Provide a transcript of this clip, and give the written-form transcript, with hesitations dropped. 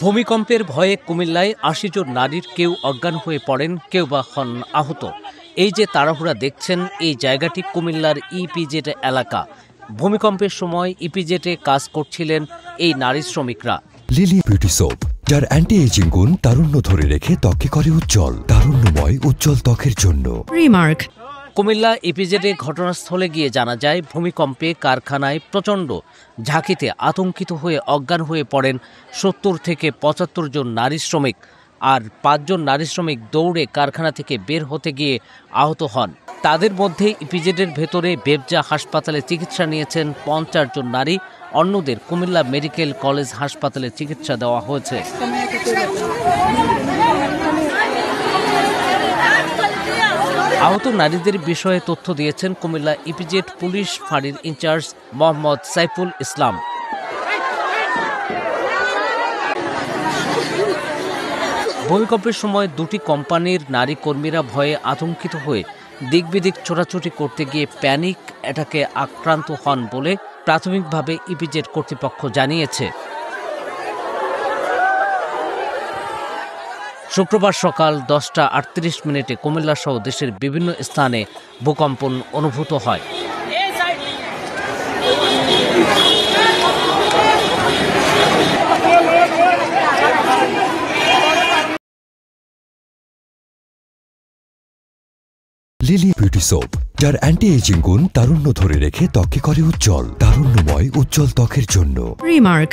ভূমিকম্পের ভয়ে কুমিল্লায় ৮০ জন নারীর কেউ অজ্ঞান হয়ে পড়েন, কেউ বা হন আহত। এই যে তাড়াহুড়া দেখছেন, এই জায়গাটি কুমিল্লার ইপিজেড এলাকা। ভূমিকম্পের সময় ইপিজেডে কাজ করছিলেন এই নারী শ্রমিকরা। লিলি বিউটি সোপ, যার অ্যান্টি এজিং গুণ তারুণ্য ধরে রেখে ত্বকে করে উজ্জ্বল, তারুণ্যময় উজ্জ্বল ত্বকের জন্য। রিমার্ক। কুমিল্লা ইপিজেডে ঘটনাস্থলে গিয়ে জানা যায়, ভূমিকম্পে কারখানায় প্রচণ্ড ঝাঁকিতে আতঙ্কিত হয়ে অজ্ঞান হয়ে পড়েন ৭০ থেকে ৭৫ জন নারী শ্রমিক। আর ৫ জন নারী শ্রমিক দৌড়ে কারখানা থেকে বের হতে গিয়ে আহত হন। তাদের মধ্যে ইপিজেডের ভেতরে বেবজা হাসপাতালে চিকিৎসা নিয়েছেন ৫০ জন নারী। অন্যদের কুমিল্লা মেডিকেল কলেজ হাসপাতালে চিকিৎসা দেওয়া হয়েছে। আহত নারীদের বিষয়ে তথ্য দিয়েছেন কুমিল্লা ইপিজেড পুলিশ ফাঁড়ির ইনচার্জ মোহাম্মদ সাইফুল ইসলাম। ভূমিকম্পের সময় দুটি কোম্পানির নারী কর্মীরা ভয়ে আতঙ্কিত হয়ে দিক বিদিক ছোটাছুটি করতে গিয়ে প্যানিক অ্যাটাকে আক্রান্ত হন বলে প্রাথমিকভাবে ইপিজেড কর্তৃপক্ষ জানিয়েছে। শুক্রবার সকাল 10টা 38 মিনিটে কুমিল্লা সহ দেশের বিভিন্ন স্থানে ভূকম্পন অনুভূত হয়। লিলি বিউটি সোপ, যার অ্যান্টি এজিং গুণ তারুণ্য ধরে রেখে ত্বকে করে উজ্জ্বল, তারুণ্যময় উজ্জ্বল ত্বকের জন্য। রিমার্ক।